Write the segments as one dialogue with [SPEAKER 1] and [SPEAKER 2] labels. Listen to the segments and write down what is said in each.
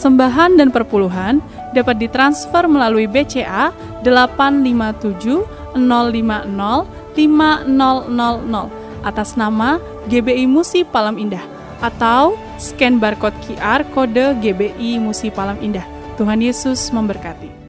[SPEAKER 1] Persembahan dan perpuluhan dapat ditransfer melalui BCA 857 050 5000 atas nama GBI Musi Palam Indah atau scan barcode QR kode GBI Musi Palam Indah. Tuhan Yesus memberkati.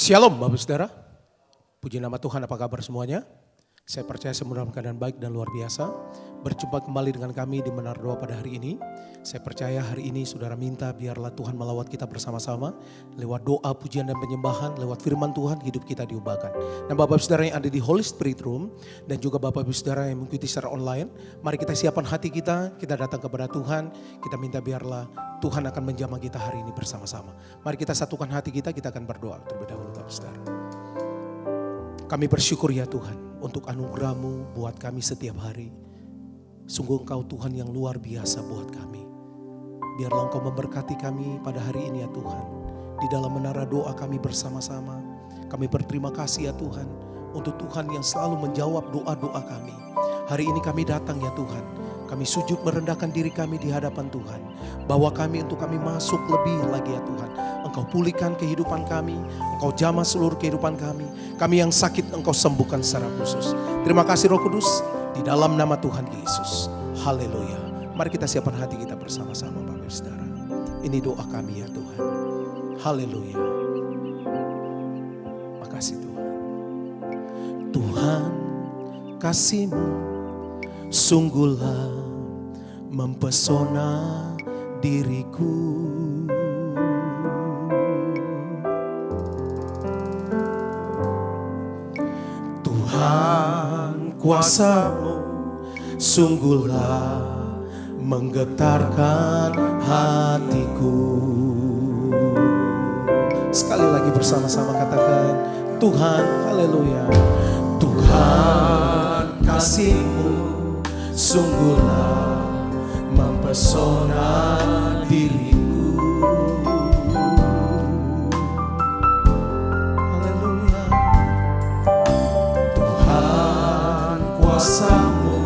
[SPEAKER 2] Shalom Bapak Saudara, puji nama Tuhan, apa kabar semuanya? Saya percaya semua dalam keadaan baik dan luar biasa. Berjumpa kembali dengan kami di Menara Doa pada hari ini. Saya percaya hari ini saudara minta biarlah Tuhan melawat kita bersama-sama. Lewat doa, pujian dan penyembahan, lewat firman Tuhan hidup kita diubahkan. Dan Bapak Saudara yang ada di Holy Spirit Room dan juga Bapak Saudara yang mengikuti secara online, mari kita siapkan hati kita datang kepada Tuhan. Kita minta biarlah Tuhan akan menjamah kita hari ini bersama-sama. Mari kita satukan hati kita akan berdoa terlebih dahulu Bapak Saudara. Kami bersyukur ya Tuhan untuk anugerah-Mu buat kami setiap hari. Sungguh Engkau Tuhan yang luar biasa buat kami. Biarlah Engkau memberkati kami pada hari ini ya Tuhan. Di dalam menara doa kami bersama-sama. Kami berterima kasih ya Tuhan untuk Tuhan yang selalu menjawab doa-doa kami. Hari ini kami datang ya Tuhan. Kami sujud merendahkan diri kami di hadapan Tuhan. Bawa kami untuk kami masuk lebih lagi ya Tuhan. Engkau pulihkan kehidupan kami. Engkau jamah seluruh kehidupan kami. Kami yang sakit Engkau sembuhkan secara khusus. Terima kasih Roh Kudus. Di dalam nama Tuhan Yesus. Haleluya. Mari kita siapkan hati kita bersama-sama Bapak Saudara. Ini doa kami ya Tuhan. Haleluya. Makasih Tuhan. Tuhan kasih-Mu sungguhlah mempesona diriku. Tuhan kuasa-Mu sungguhlah menggetarkan hatiku. Sekali lagi bersama-sama katakan Tuhan, haleluya. Tuhan kasih-Mu sungguhlah mempesona diriku. Haleluya. Tuhan kuasa-Mu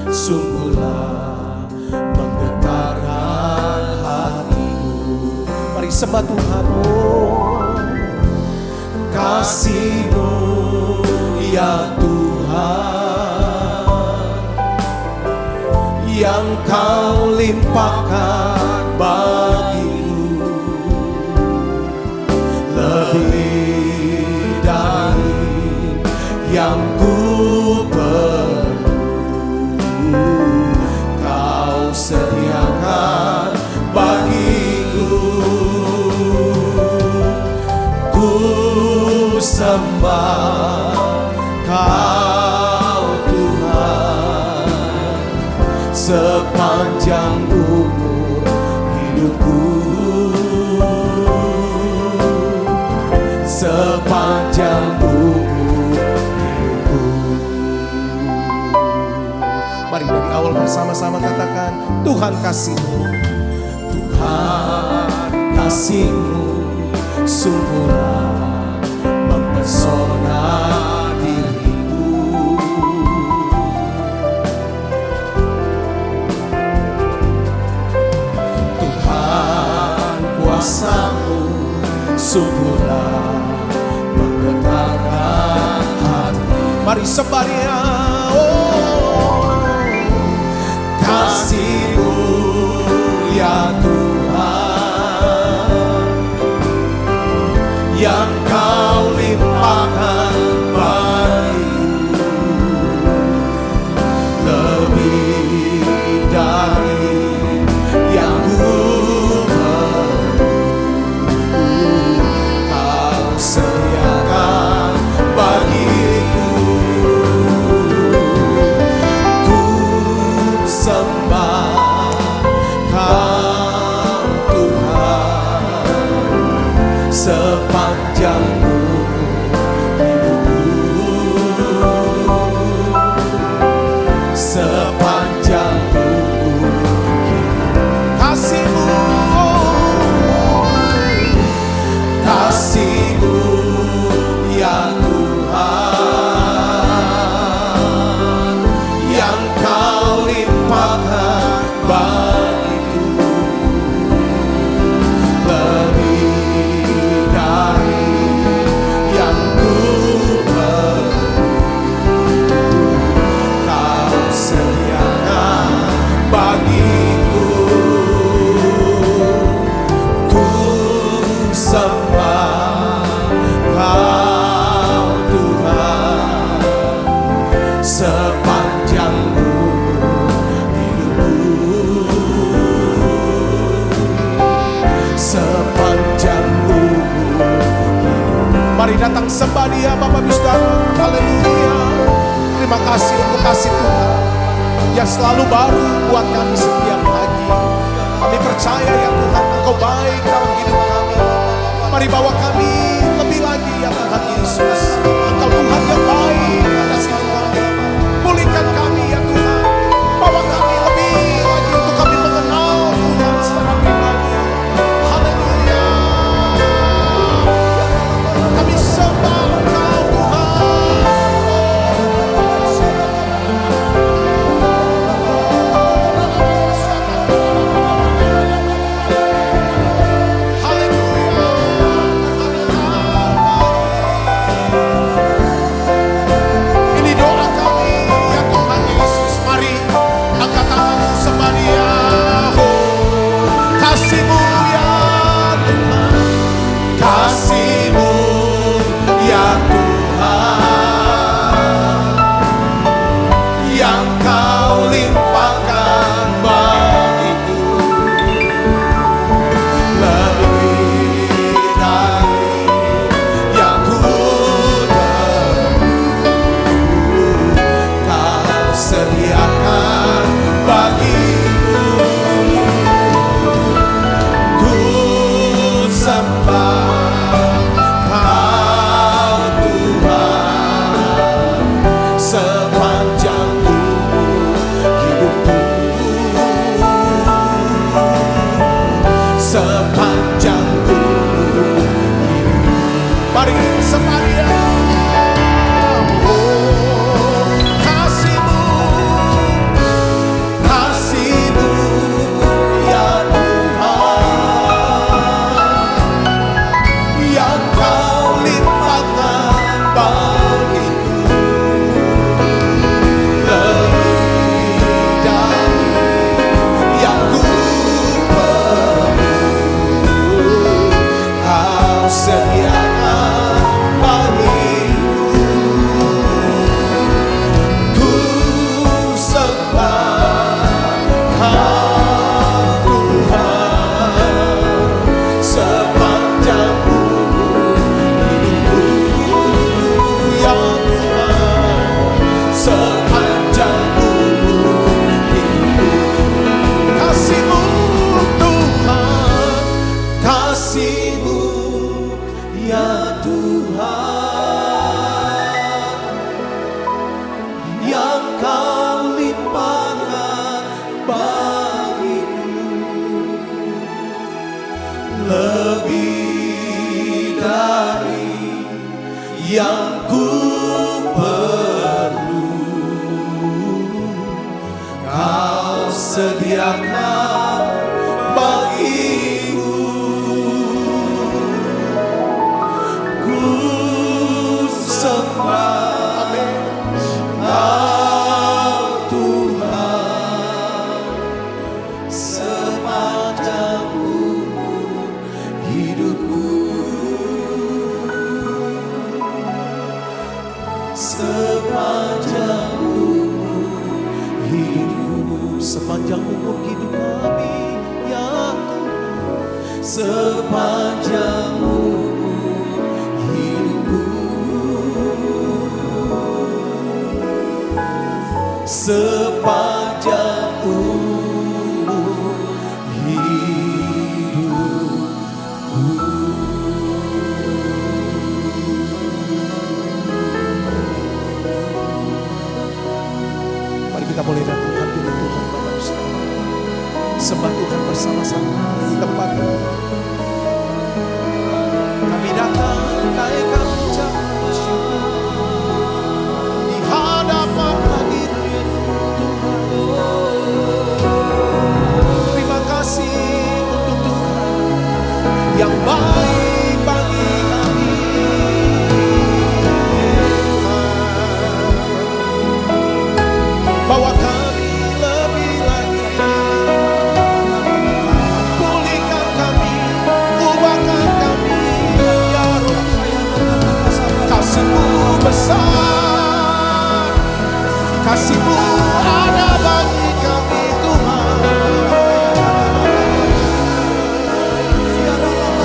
[SPEAKER 2] sungguhlah menggetarkan hatiku. Mari sembah Tuhan. Oh, kasih-Mu ya Tuhan yang Kau limpahkan bagiku lebih dari yang ku perlu. Kau sediakan bagiku. Ku sembah Kau Tuhan, sepanjang umur hidupku, sepanjang umur hidupku. Mari dari awal bersama-sama katakan, Tuhan kasih-Mu, Tuhan kasih-Mu sungguhlah mempesona diriku. Tuhan kuasa-Mu sungguhlah menggetarkan hati. Mari sembah Dia. Kasih-Mu ya Tuhan, yang Kau limpahkan bagiku, lebih dari yang ku perlu. Kau sediakan bagiku. Ku sembah Kau Tuhan, sepanjang hidupku, sepanjang kasih-Mu, kasih-Mu ya Tuhan, yang Kau limpahkan bagiku, lebih dari yang ku perlu. Kau sediakan bagiku. Ku sembah Kau Tuhan, sepanjang hidupku, sepanjang umur. Mari datang sembah Dia, Bapak Ibu Saudara. Haleluya. Terima kasih untuk kasih Tuhan yang selalu baru buat kami setiap pagi. Kami percaya ya Tuhan, Engkau baik dalam hidup kami. Mari bawa kami lebih lagi ya Tuhan Yesus. Engkau Tuhan yang baik atas hidup kami. Pulihkan kami ya Tuhan. Bawa kami lebih lagi untuk kami mengenal Tuhan secara pribadi. Haleluya. Kami sembah Engkau Tuhan. Haleluya. yang ku perlu Kau sediakan bagiku. Ku sembah Kau Tuhan sepanjang umur hidupku. Sepanjang umur hidupku, sepanjang umur hidup kami ya Tuhan, sepanjang umur hidupku, sepanjang umur hidupku. Kita boleh datang hadirat Tuhan Bapak Saudara. Sembah Tuhan bersama-sama di tempat ini. Kami datang naikkan ucapan bersyukur di hadapan hadirat Tuhan. Terima kasih untuk Tuhan yang baik bagi kami. Bawa kami lebih lagi, pulihkan kami, ubahkan kami, ya Roh. Kasih-Mu besar, kasih-Mu ada bagi kami Tuhan.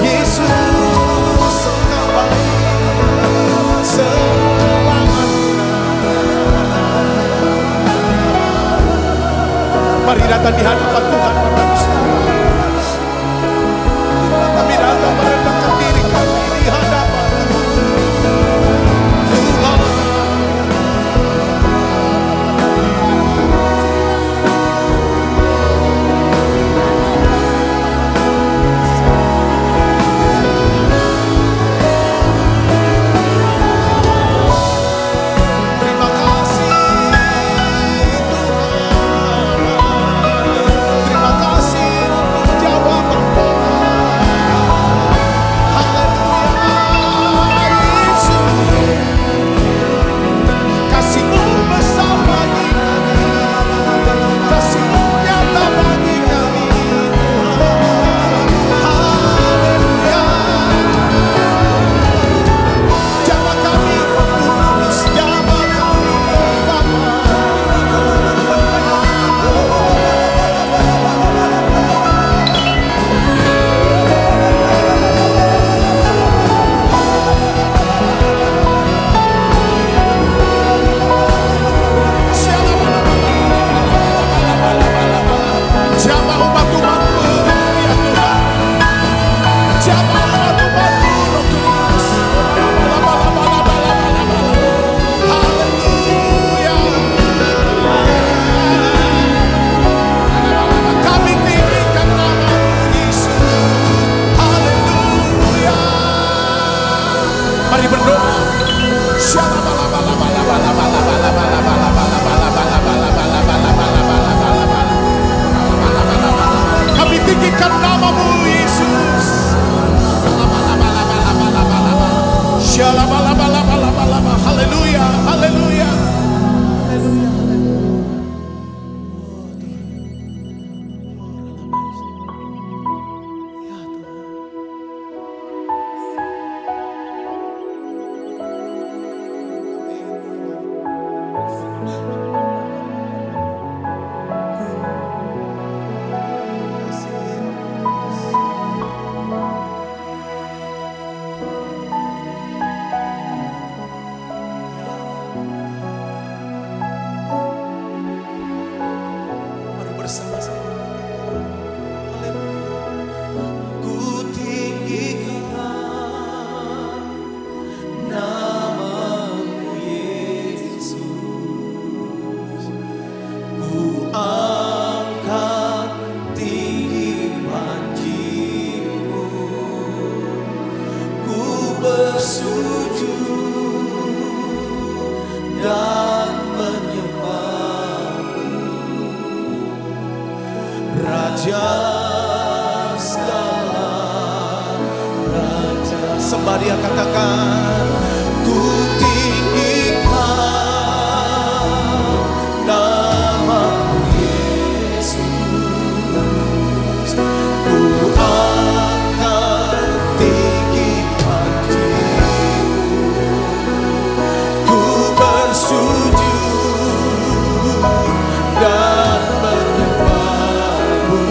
[SPEAKER 2] Yesus Engkau baik, selamat. Mari datang di hadapan Tuhan Bapak Saudara. Kami datang merendahkan diri kami di hadapan Tuhan. Terima kasih Tuhan. Terima kasih Raja segala raja. Sembah Dia, katakan, ku tinggikan nama Yesus, ku akan tinggikan Dirimu, ku bersujud dan menyembah-Mu,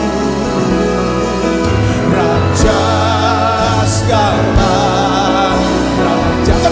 [SPEAKER 2] Raja segala raja.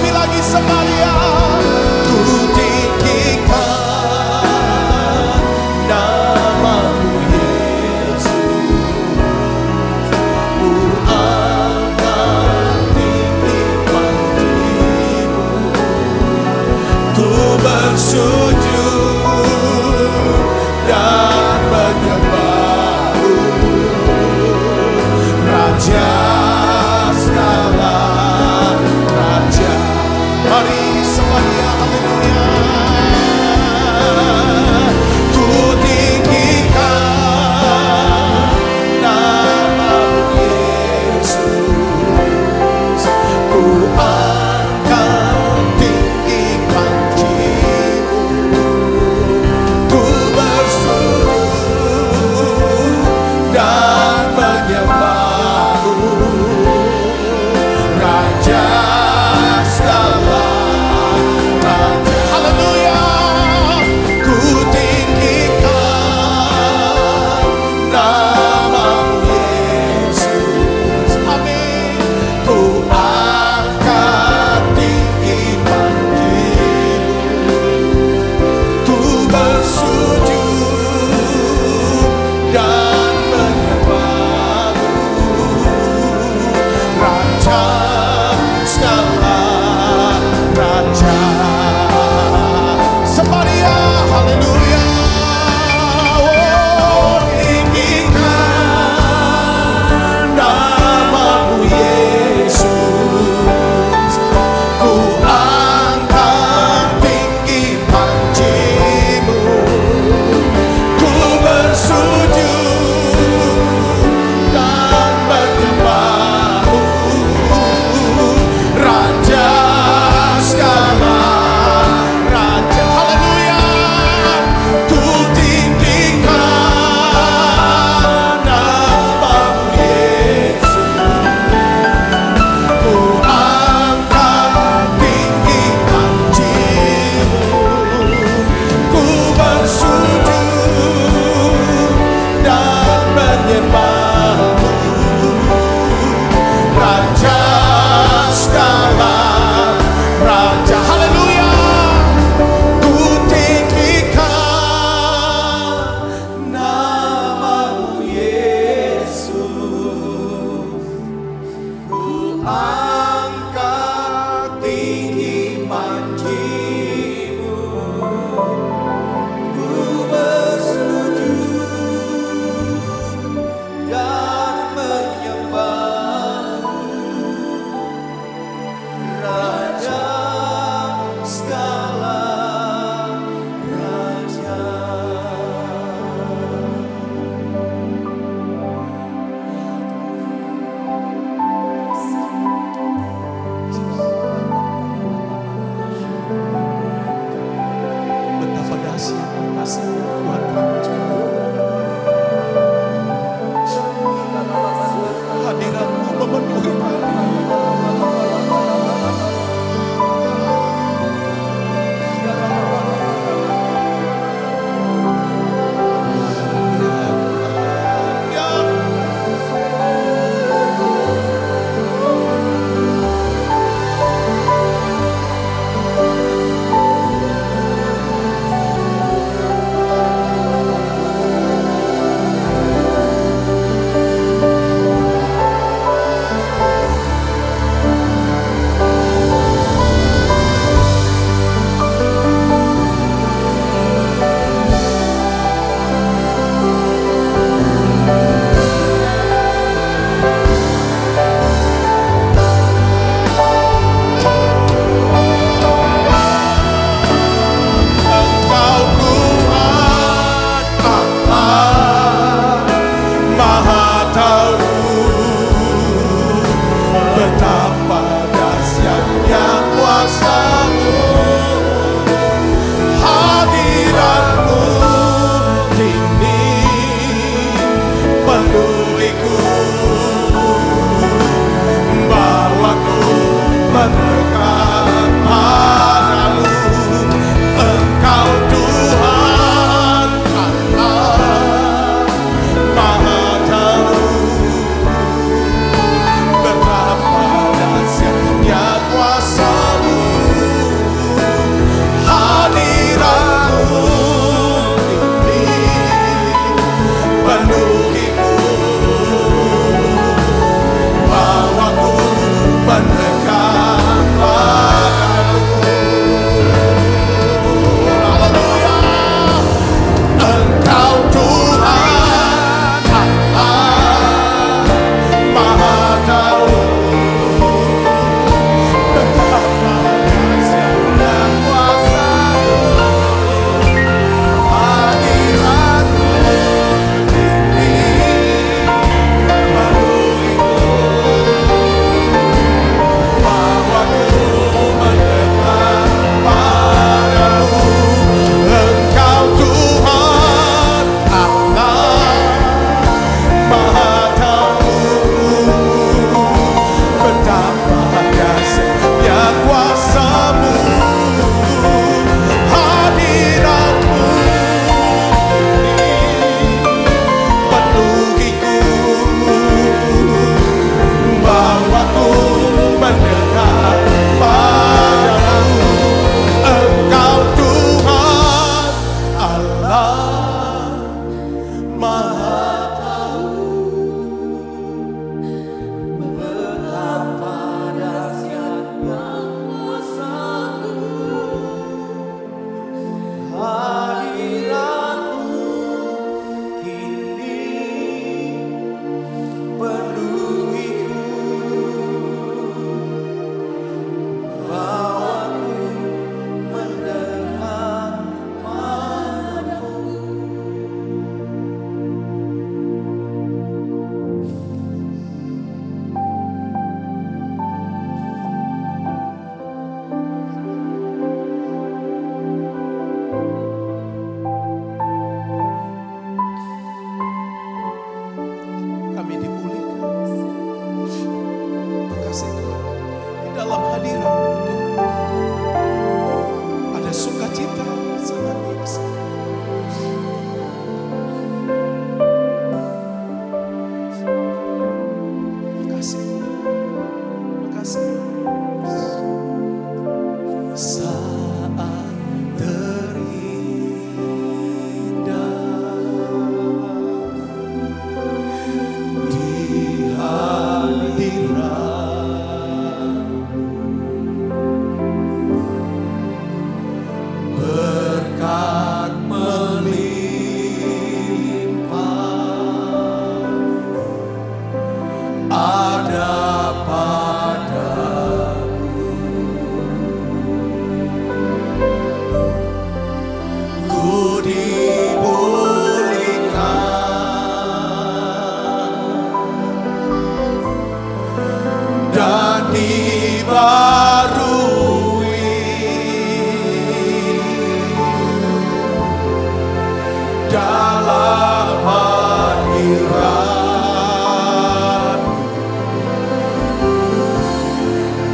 [SPEAKER 2] dalam hadirat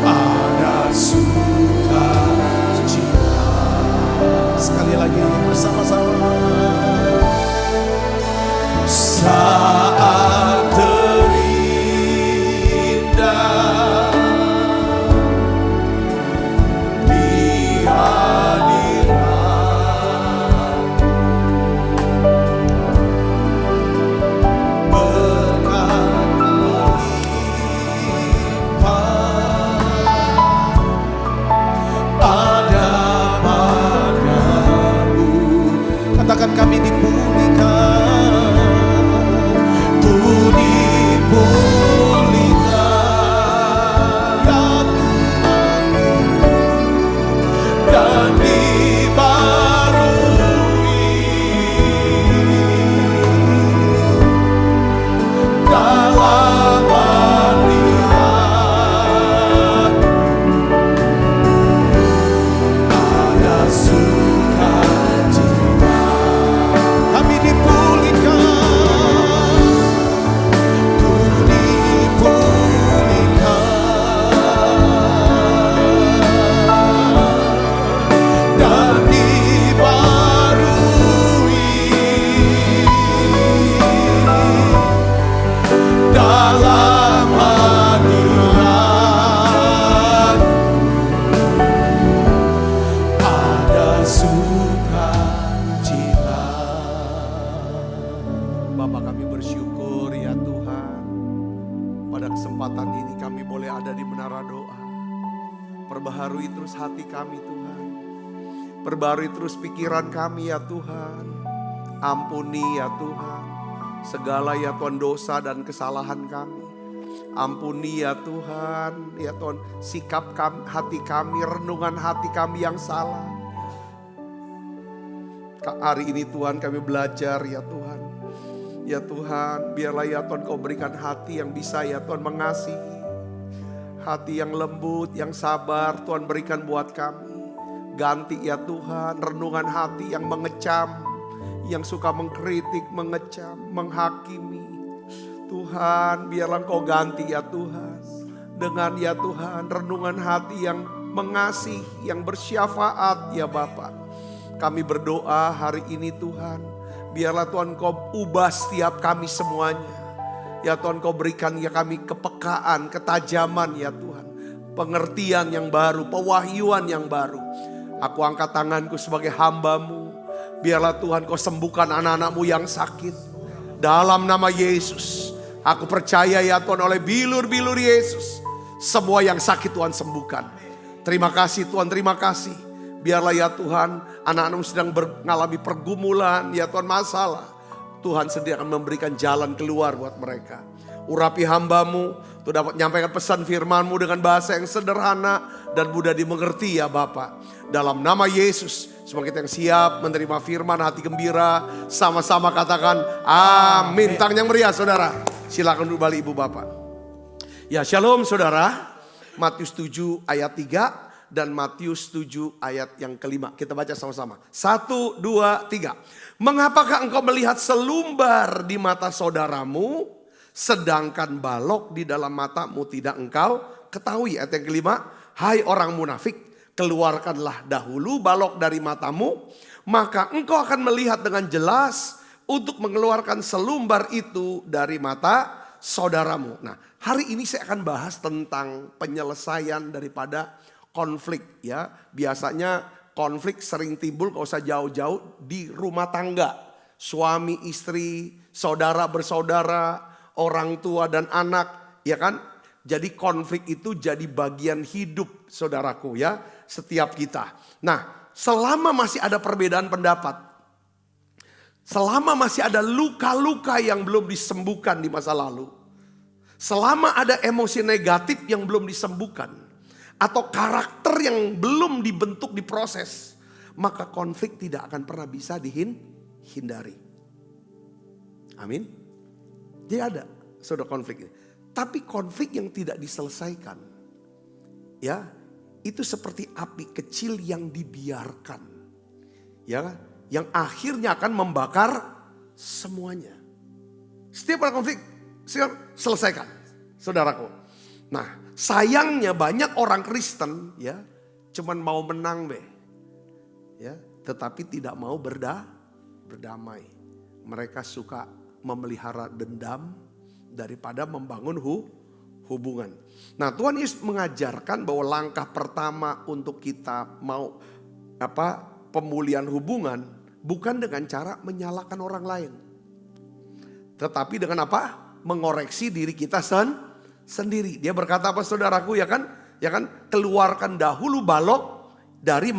[SPEAKER 2] ada sukacita. Sekali lagi bersama-sama. Saat terindah di hadirat, berkat melimpah ada padamu. Katakan kami dipulihkan.
[SPEAKER 3] Perbaharui terus hati kami Tuhan. Perbaharui terus pikiran kami ya Tuhan. Ampuni ya Tuhan segala ya Tuhan dosa dan kesalahan kami. Ampuni ya Tuhan, ya Tuhan sikap kami, hati kami, renungan hati kami yang salah. Hari ini Tuhan kami belajar ya Tuhan. Ya Tuhan biarlah ya Tuhan Kau berikan hati yang bisa ya Tuhan mengasihi. Hati yang lembut, yang sabar Tuhan berikan buat kami. Ganti ya Tuhan renungan hati yang mengecam, yang suka mengkritik, mengecam, menghakimi. Tuhan biarlah Kau ganti ya Tuhan. Dengan ya Tuhan renungan hati yang mengasihi, yang bersyafaat ya Bapa. Kami berdoa hari ini Tuhan. Biarlah Tuhan Kau ubah setiap kami semuanya. Ya Tuhan Kau berikan ya kami kepekaan, ketajaman ya Tuhan. Pengertian yang baru, pewahyuan yang baru. Aku angkat tanganku sebagai hamba-Mu. Biarlah Tuhan Kau sembuhkan anak-anak-Mu yang sakit. Dalam nama Yesus. Aku percaya ya Tuhan oleh bilur-bilur Yesus. Semua yang sakit Tuhan sembuhkan. Terima kasih Tuhan, terima kasih. Biarlah ya Tuhan anak-anak-Mu sedang mengalami pergumulan ya Tuhan masalah. Tuhan sendiri akan memberikan jalan keluar buat mereka. Urapi hamba-Mu untuk dapat menyampaikan pesan firman-Mu dengan bahasa yang sederhana dan mudah dimengerti ya Bapa. Dalam nama Yesus, semua kita yang siap menerima firman hati gembira, sama-sama katakan amin. Tangan yang meriah saudara. Silakan duduk balik Ibu Bapak. Ya shalom saudara. Matius 7 ayat 3 dan Matius 7 ayat yang kelima. Kita baca sama-sama. 1, 2, 3. Mengapakah engkau melihat selumbar di mata saudaramu, sedangkan balok di dalam matamu tidak engkau ketahui? Ayat yang kelima. Hai orang munafik, keluarkanlah dahulu balok dari matamu, maka engkau akan melihat dengan jelas untuk mengeluarkan selumbar itu dari mata saudaramu. Nah, hari ini saya akan bahas tentang penyelesaian daripada konflik ya. Biasanya konflik sering timbul kalau usah jauh-jauh di rumah tangga. Suami, istri, saudara bersaudara, orang tua dan anak ya kan. Jadi konflik itu jadi bagian hidup saudaraku ya. Setiap kita. Nah selama masih ada perbedaan pendapat. Selama masih ada luka-luka yang belum disembuhkan di masa lalu. Selama ada emosi negatif yang belum disembuhkan. Atau karakter yang belum dibentuk, diproses. Maka konflik tidak akan pernah bisa dihindari. Amin. Jadi ada saudara konflik ini. Tapi konflik yang tidak diselesaikan. Ya, itu seperti api kecil yang dibiarkan. Ya, yang akhirnya akan membakar semuanya. Setiap ada konflik, selesaikan, saudaraku. Nah, sayangnya banyak orang Kristen ya, cuman mau menang ya, tetapi tidak mau berdamai. Mereka suka memelihara dendam daripada membangun hubungan. Nah, Tuhan Yesus mengajarkan bahwa langkah pertama untuk kita mau pemulihan hubungan bukan dengan cara menyalahkan orang lain. Tetapi dengan apa? Mengoreksi diri kita sendiri. Dia berkata apa saudaraku ya kan? Ya kan? Keluarkan dahulu balok dari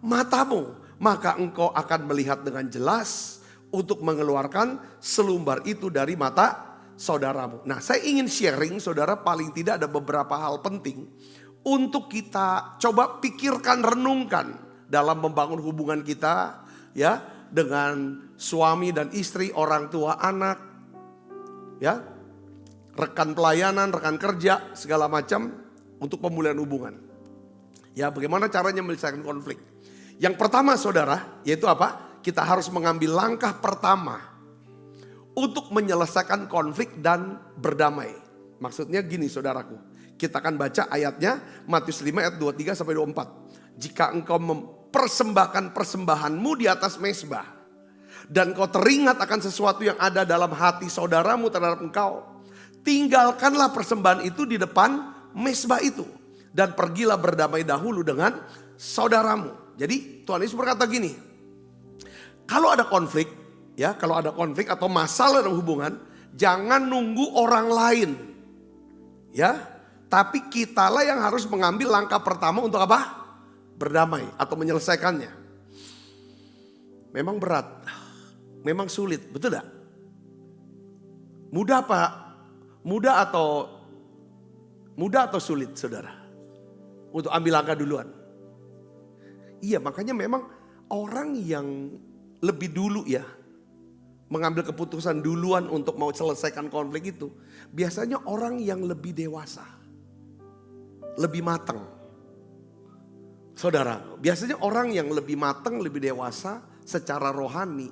[SPEAKER 3] matamu. Maka engkau akan melihat dengan jelas untuk mengeluarkan selumbar itu dari mata saudaramu. Nah, saya ingin sharing saudara, paling tidak ada beberapa hal penting untuk kita coba pikirkan, renungkan dalam membangun hubungan kita ya dengan suami dan istri, orang tua, anak, ya, rekan pelayanan, rekan kerja, segala macam untuk pemulihan hubungan. Ya, bagaimana caranya menyelesaikan konflik? Yang pertama saudara, yaitu apa? Kita harus mengambil langkah pertama untuk menyelesaikan konflik dan berdamai. Maksudnya gini saudaraku, kita akan baca ayatnya Matius 5 ayat 23 sampai 24. Jika engkau mempersembahkan persembahanmu di atas mezbah dan kau teringat akan sesuatu yang ada dalam hati saudaramu terhadap engkau, tinggalkanlah persembahan itu di depan mezbah itu dan pergilah berdamai dahulu dengan saudaramu. Jadi Tuhan Yesus berkata gini, kalau ada konflik, ya, kalau ada konflik atau masalah dalam hubungan, jangan nunggu orang lain. Ya, tapi kitalah yang harus mengambil langkah pertama untuk apa? Berdamai atau menyelesaikannya. Memang berat, memang sulit, betul tidak? Mudah apa? Mudah atau sulit saudara? Untuk ambil langkah duluan. Iya, makanya memang orang yang lebih dulu ya mengambil keputusan duluan untuk mau selesaikan konflik itu biasanya orang yang lebih dewasa, lebih matang. Saudara, biasanya orang yang lebih matang, lebih dewasa secara rohani,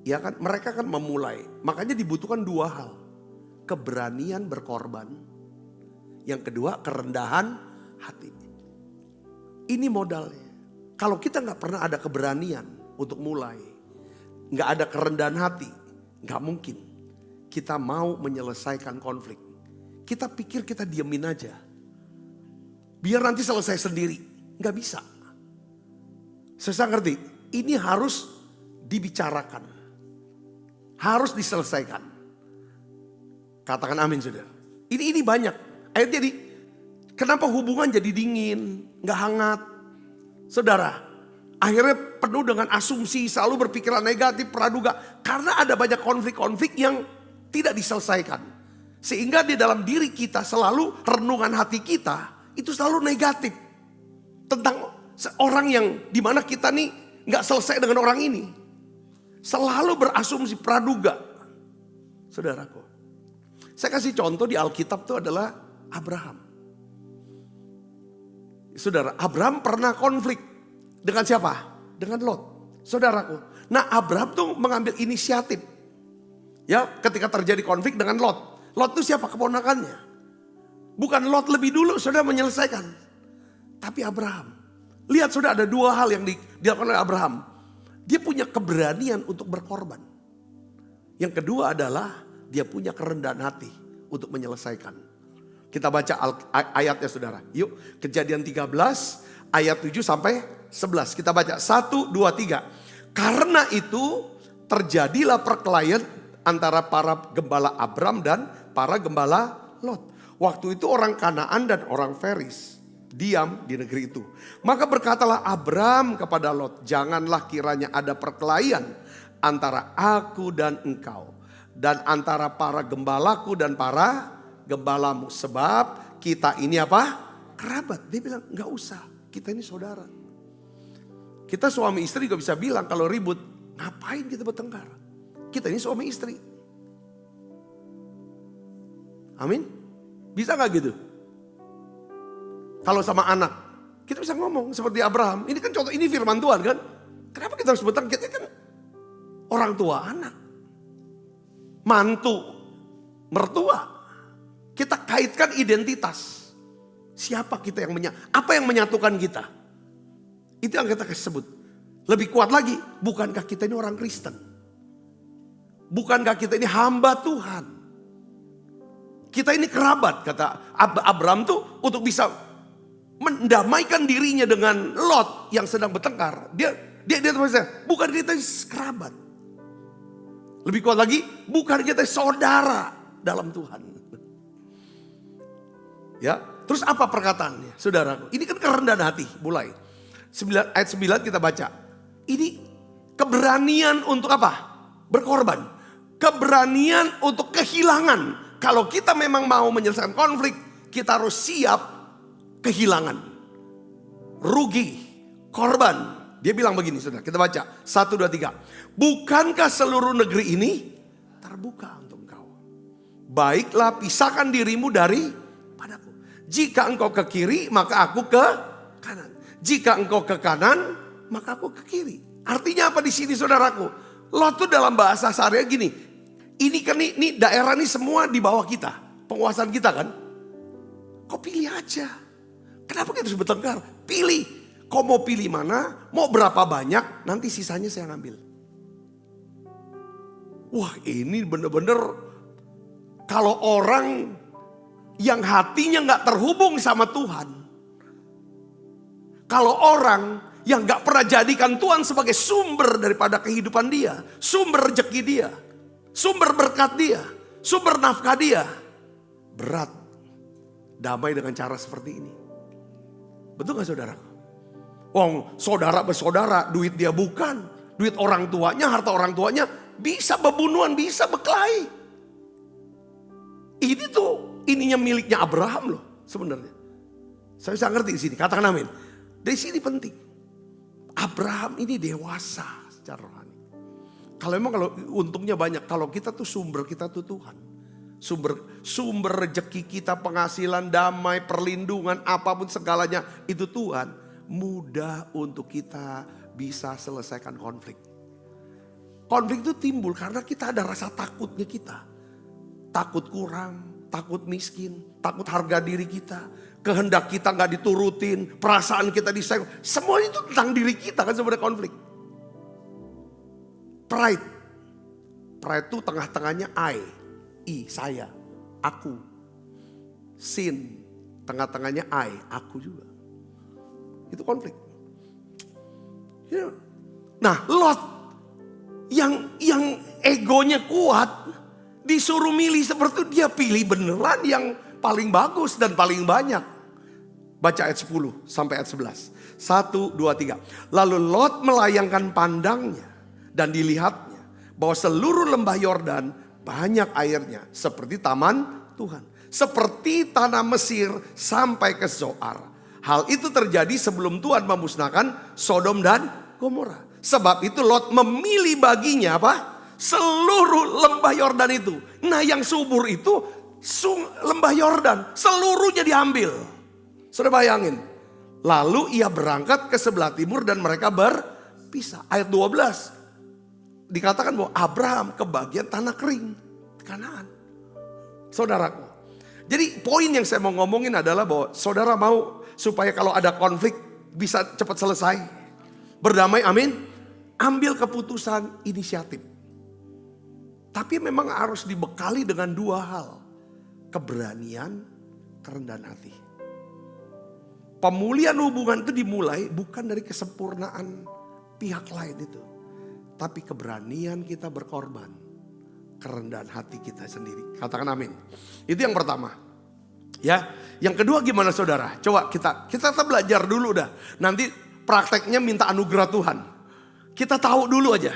[SPEAKER 3] ya kan, mereka kan memulai. Makanya dibutuhkan dua hal, keberanian berkorban, yang kedua kerendahan hati. Ini modalnya. Kalau kita nggak pernah ada keberanian untuk mulai, nggak ada kerendahan hati, nggak mungkin kita mau menyelesaikan konflik. Kita pikir kita diemin aja, biar nanti selesai sendiri, nggak bisa. Saya ngerti, ini harus dibicarakan, harus diselesaikan. Katakan amin saudara. Ini banyak. Akhirnya jadi, kenapa hubungan jadi dingin, nggak hangat? Saudara, akhirnya penuh dengan asumsi, selalu berpikiran negatif, praduga. Karena ada banyak konflik-konflik yang tidak diselesaikan. Sehingga di dalam diri kita selalu, renungan hati kita itu selalu negatif. Tentang orang yang dimana kita nih nggak selesai dengan orang ini. Selalu berasumsi, praduga. Saudaraku, saya kasih contoh di Alkitab itu adalah Abraham. Saudara, Abraham pernah konflik dengan siapa? Dengan Lot. Saudaraku. Nah, Abraham tuh mengambil inisiatif. Ya, ketika terjadi konflik dengan Lot. Lot itu siapa? Keponakannya. Bukan Lot lebih dulu saudara menyelesaikan. Tapi Abraham. Lihat saudara, ada dua hal yang dilakukan oleh Abraham. Dia punya keberanian untuk berkorban. Yang kedua adalah dia punya kerendahan hati untuk menyelesaikan. Kita baca ayatnya saudara. Yuk, Kejadian 13 ayat 7 sampai 11. Kita baca 1, 2, 3. Karena itu terjadilah perkelahian antara para gembala Abram dan para gembala Lot. Waktu itu orang Kanaan dan orang Feris diam di negeri itu. Maka berkatalah Abram kepada Lot, janganlah kiranya ada perkelahian antara aku dan engkau, dan antara para gembalaku dan para gembalamu, sebab kita ini apa? Kerabat. Dia bilang gak usah, kita ini saudara. Kita suami istri juga bisa bilang kalau ribut, ngapain kita bertengkar? Kita ini suami istri. Amin. Bisa gak gitu? Kalau sama anak, kita bisa ngomong seperti Abraham. Ini kan contoh, ini firman Tuhan kan? Kenapa kita harus bertengkar? Kita kan orang tua anak. Mantu, mertua. Kita kaitkan identitas. Siapa kita apa yang menyatukan kita? Itu yang kita sebut. Lebih kuat lagi, bukankah kita ini orang Kristen? Bukankah kita ini hamba Tuhan? Kita ini kerabat, kata Abraham tuh untuk bisa mendamaikan dirinya dengan Lot yang sedang bertengkar. Dia bukan kita kerabat. Lebih kuat lagi, bukan kita saudara dalam Tuhan. Ya, terus apa perkataannya, saudaraku? Ini kan kerendahan hati, mulai. Ayat 9 kita baca. Ini keberanian untuk apa? Berkorban. Keberanian untuk kehilangan. Kalau kita memang mau menyelesaikan konflik, kita harus siap kehilangan. Rugi, korban. Dia bilang begini, saudara, kita baca 1, 2, 3. Bukankah seluruh negeri ini terbuka untuk engkau? Baiklah, pisahkan dirimu dari padaku. Jika engkau ke kiri, maka aku ke kanan. Jika engkau ke kanan, maka aku ke kiri. Artinya apa di sini, saudaraku? Lot tuh dalam bahasa sehari gini. Ini kan ini daerah ini semua di bawah kita, penguasaan kita kan. Kau pilih aja. Kenapa kita harus bertengkar? Pilih. Kau mau pilih mana? Mau berapa banyak? Nanti sisanya saya ngambil. Wah, ini bener-bener kalau orang yang hatinya gak terhubung sama Tuhan. Kalau orang yang gak pernah jadikan Tuhan sebagai sumber daripada kehidupan dia. Sumber rezeki dia. Sumber berkat dia. Sumber nafkah dia. Berat damai dengan cara seperti ini. Betul gak saudara? Wong saudara bersaudara, duit dia bukan. Duit orang tuanya, harta orang tuanya bisa bebunuhan, bisa berkelahi. Ini tuh ininya miliknya Abraham loh sebenarnya. Saya bisa ngerti di sini, katakan amin. Dari sini penting. Abraham ini dewasa secara rohani. Kalau untungnya banyak, kalau kita tuh sumber kita tuh Tuhan. Sumber rezeki kita, penghasilan, damai, perlindungan, apapun segalanya itu Tuhan. Mudah untuk kita bisa selesaikan konflik. Konflik itu timbul karena kita ada rasa takutnya kita. Takut kurang, takut miskin, takut harga diri kita. Kehendak kita gak diturutin, perasaan kita disayang. Semua itu tentang diri kita kan sebenarnya konflik. Pride. Pride itu tengah-tengahnya saya, aku. Sin, tengah-tengahnya aku juga. Itu konflik. Nah, Lot yang egonya kuat disuruh milih seperti itu, dia pilih beneran yang paling bagus dan paling banyak. Baca ayat 10 sampai ayat 11. 1, 2, 3. Lalu Lot melayangkan pandangnya dan dilihatnya bahwa seluruh lembah Yordan banyak airnya seperti taman Tuhan. Seperti tanah Mesir sampai ke Zoar. Hal itu terjadi sebelum Tuhan memusnahkan Sodom dan Gomora. Sebab itu Lot memilih baginya apa? Seluruh lembah Yordan itu. Nah, yang subur itu lembah Yordan. Seluruhnya diambil. Sudah bayangin. Lalu ia berangkat ke sebelah timur dan mereka berpisah. Ayat 12. Dikatakan bahwa Abraham kebagian tanah kering. Kanaan. Saudaraku. Jadi poin yang saya mau ngomongin adalah bahwa saudara mau supaya kalau ada konflik bisa cepat selesai. Berdamai, amin. Ambil keputusan inisiatif. Tapi memang harus dibekali dengan 2 hal. Keberanian, kerendahan hati. Pemulihan hubungan itu dimulai bukan dari kesempurnaan pihak lain itu. Tapi keberanian kita berkorban. Kerendahan hati kita sendiri. Katakan amin. Itu yang pertama. Ya, yang kedua gimana saudara? Coba kita belajar dulu dah. Nanti prakteknya minta anugerah Tuhan. Kita tahu dulu aja.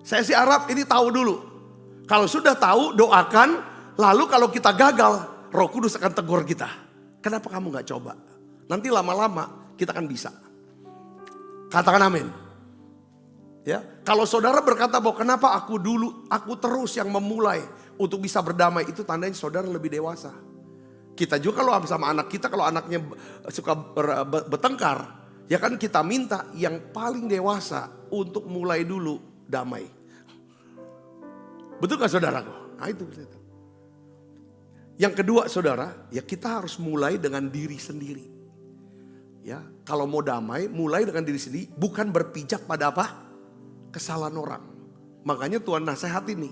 [SPEAKER 3] Saya sih harap ini tahu dulu. Kalau sudah tahu doakan. Lalu kalau kita gagal, Roh Kudus akan tegur kita. Kenapa kamu gak coba? Nanti lama-lama kita akan bisa. Katakan amin. Ya, kalau saudara berkata bahwa kenapa aku terus yang memulai untuk bisa berdamai, itu tandanya saudara lebih dewasa. Kita juga kalau sama anak kita, kalau anaknya suka bertengkar, ya kan kita minta yang paling dewasa untuk mulai dulu damai. Betul gak saudaraku? Nah itu. Yang kedua saudara, ya kita harus mulai dengan diri sendiri. Ya, kalau mau damai, mulai dengan diri sendiri, bukan berpijak pada apa? Kesalahan orang. Makanya Tuhan nasihat ini.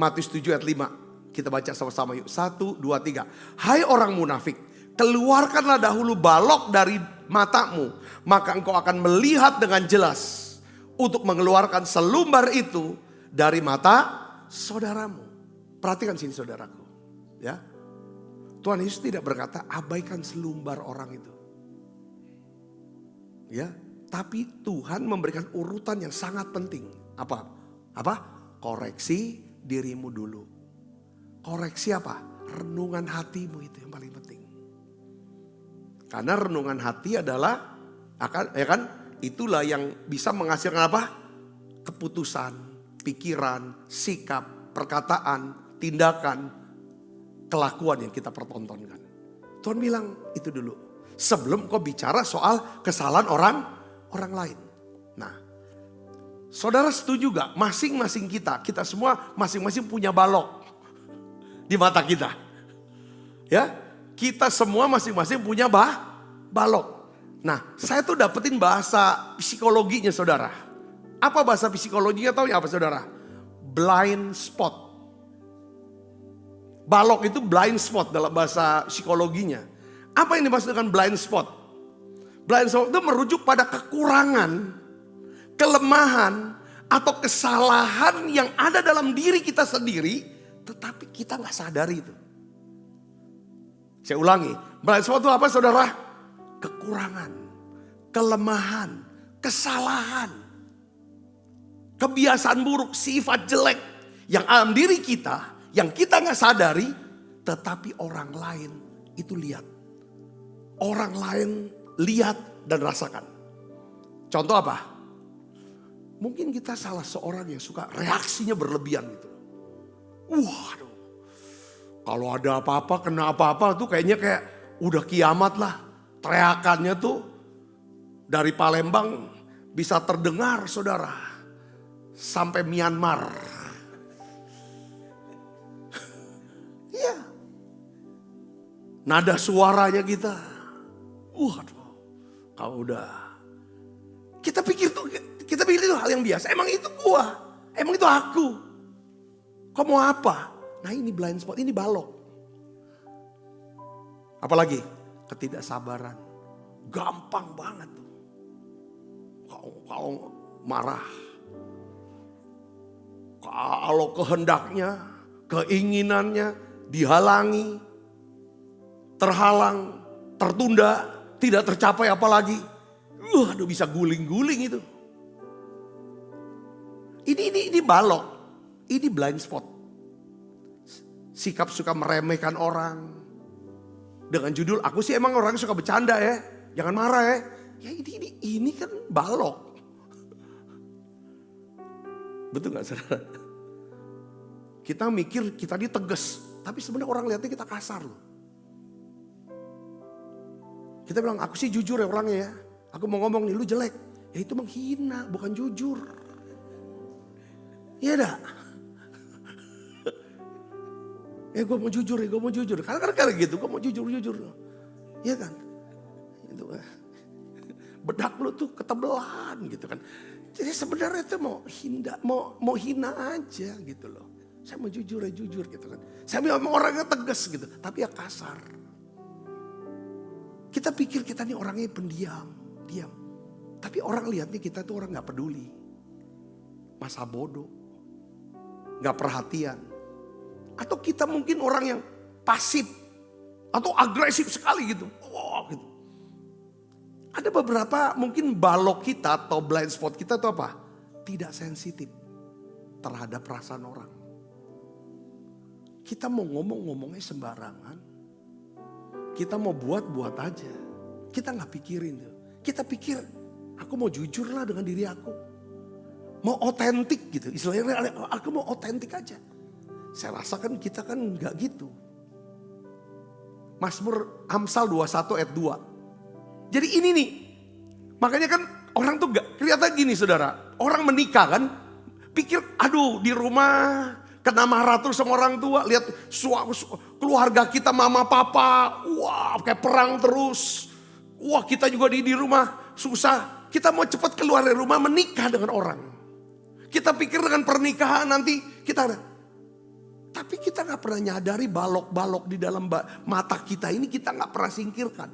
[SPEAKER 3] Matius 7 ayat 5. Kita baca sama-sama yuk. 1, 2, 3. Hai orang munafik, keluarkanlah dahulu balok dari matamu, maka engkau akan melihat dengan jelas untuk mengeluarkan selumbar itu dari mata saudaramu. Perhatikan sini saudaraku. Ya, Tuhan Yesus tidak berkata abaikan selumbar orang itu. Ya, tapi Tuhan memberikan urutan yang sangat penting. Apa? Koreksi dirimu dulu. Koreksi apa? Renungan hatimu itu yang paling penting. Karena renungan hati adalah itulah yang bisa menghasilkan apa? Keputusan, pikiran, sikap, perkataan, tindakan, kelakuan yang kita pertontonkan. Tuhan bilang itu dulu. Sebelum kau bicara soal kesalahan orang lain. Nah, saudara setuju gak? Masing-masing kita semua masing-masing punya balok di mata kita. Ya, kita semua masing-masing punya balok. Nah, saya tuh dapetin bahasa psikologinya saudara. Apa bahasa psikologinya tahu ya apa saudara? Blind spot. Balok itu blind spot dalam bahasa psikologinya. Apa yang dimaksud dengan blind spot? Blind spot itu merujuk pada kekurangan, kelemahan, atau kesalahan yang ada dalam diri kita sendiri, tetapi kita gak sadari itu. Saya ulangi, blind spot itu apa saudara? Kekurangan, kelemahan, kesalahan, kebiasaan buruk, sifat jelek yang dalam diri kita, yang kita gak sadari, tetapi orang lain itu lihat. Orang lain lihat dan rasakan. Contoh apa? Mungkin kita salah seorang yang suka reaksinya berlebihan gitu. Waduh, kalau ada apa-apa, kena apa-apa tuh kayaknya kayak udah kiamat lah. Teriakannya tuh dari Palembang bisa terdengar saudara. Sampai Myanmar. Iya. Nada suaranya kita. Waduh, kau udah. Kita pikir itu hal yang biasa. Emang itu gua, emang itu aku. Kau mau apa? Nah ini blind spot, ini balok. Apalagi ketidaksabaran, gampang banget tuh. Kalau marah, kalau kehendaknya, keinginannya dihalangi, terhalang, tertunda, tidak tercapai apalagi. Aduh bisa guling-guling itu. Ini balok. Ini blind spot. Sikap suka meremehkan orang. Dengan judul, aku sih emang orang suka bercanda ya. Jangan marah ya. Ya ini kan balok. Betul gak saudara? Kita mikir kita ini tegas. Tapi sebenarnya orang lihatnya kita kasar loh. Kita bilang, aku sih jujur ya orangnya ya. Aku mau ngomong nih, lu jelek. Ya itu menghina, bukan jujur. Iya dah. Ya gue mau jujur. Kadang-kadang gitu, gue mau jujur. Iya kan? Itu, bedak lu tuh ketebelan gitu kan. Jadi sebenarnya itu mau hina aja gitu loh. Saya mau jujur gitu kan. Saya memang orangnya tegas gitu, tapi ya kasar. Kita pikir kita nih orangnya pendiam, diam. Tapi orang lihatnya kita tuh orang gak peduli. Masa bodoh. Gak perhatian. Atau kita mungkin orang yang pasif. Atau agresif sekali gitu. Gitu. Ada beberapa mungkin balok kita atau blind spot kita tuh apa? Tidak sensitif terhadap perasaan orang. Kita mau ngomongnya sembarangan. Kita mau buat aja. Kita gak pikirin tuh. Kita pikir aku mau jujur lah dengan diri aku. Mau otentik gitu. Istilahnya aku mau otentik aja. Saya rasakan kita kan gak gitu. Mazmur Amsal 21 ayat 2. Jadi ini nih. Makanya kan orang tuh gak kelihatan gini saudara. Orang menikah kan, pikir aduh di rumah kena marah terus sama orang tua. Lihat keluarga kita mama papa, wah kayak perang terus. Wah kita juga di rumah susah. Kita mau cepat keluar dari rumah menikah dengan orang. Kita pikir dengan pernikahan nanti kita ada. Tapi kita gak pernah nyadari balok-balok di dalam mata kita ini kita gak pernah singkirkan.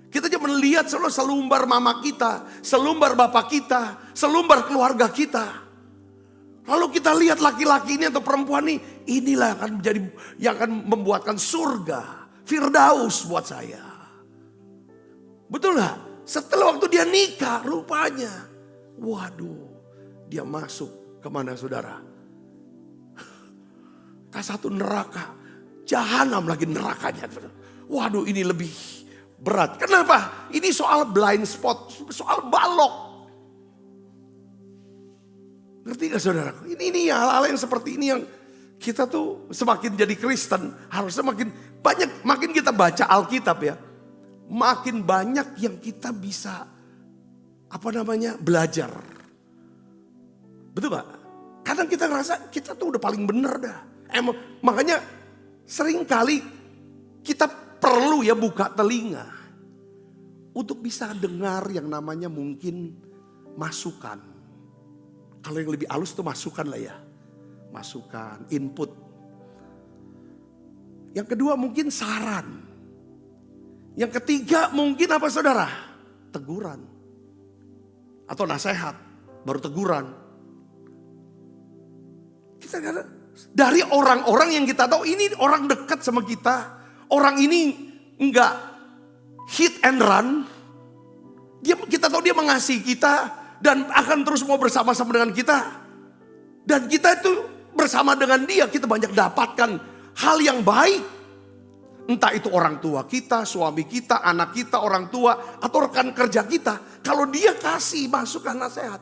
[SPEAKER 3] Kita cuma melihat selalu selumbar mama kita, selumbar bapak kita, selumbar keluarga kita. Lalu kita lihat laki-laki ini atau perempuan ini, inilah akan menjadi yang akan membuatkan surga, Firdaus buat saya. Betul gak? Setelah waktu dia nikah rupanya, waduh, dia masuk kemana saudara? Satu neraka, jahanam lagi nerakanya. Waduh ini lebih berat. Kenapa? Ini soal blind spot, soal balok. Ngerti gak saudara? Ini hal-hal yang seperti ini yang kita tuh semakin jadi Kristen harusnya makin kita baca Alkitab ya. Makin banyak yang kita bisa belajar. Betul gak? Kadang kita ngerasa kita tuh udah paling bener dah. Makanya sering kali kita perlu ya buka telinga untuk bisa dengar yang namanya mungkin masukan. Kalau yang lebih halus tuh masukan lah ya. Masukan, input. Yang kedua mungkin saran. Yang ketiga mungkin apa saudara? Teguran. Atau nasihat, baru teguran. Kita dari orang-orang yang kita tahu ini orang dekat sama kita. Orang ini enggak hit and run. Kita tahu dia mengasihi kita dan akan terus mau bersama-sama dengan kita. Dan kita itu bersama dengan dia kita banyak dapatkan hal yang baik. Entah itu orang tua kita, suami kita, anak kita, orang tua atau rekan kerja kita. Kalau dia kasih masukan nasihat,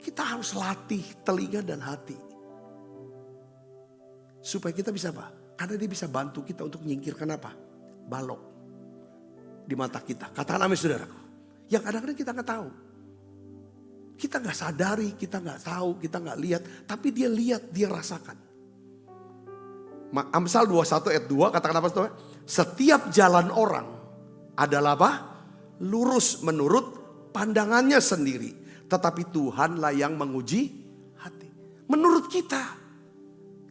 [SPEAKER 3] kita harus latih telinga dan hati. Supaya kita bisa apa? Karena dia bisa bantu kita untuk menyingkirkan apa? Balok di mata kita. Katakan amin saudaraku. Yang kadang-kadang kita gak tahu. Kita gak sadari, kita gak tahu, kita gak lihat. Tapi dia lihat, dia rasakan. Amsal 21 ayat 2 katakan apa saudara? Setiap jalan orang adalah apa? Lurus menurut pandangannya sendiri. Tetapi Tuhanlah yang menguji hati. Menurut kita.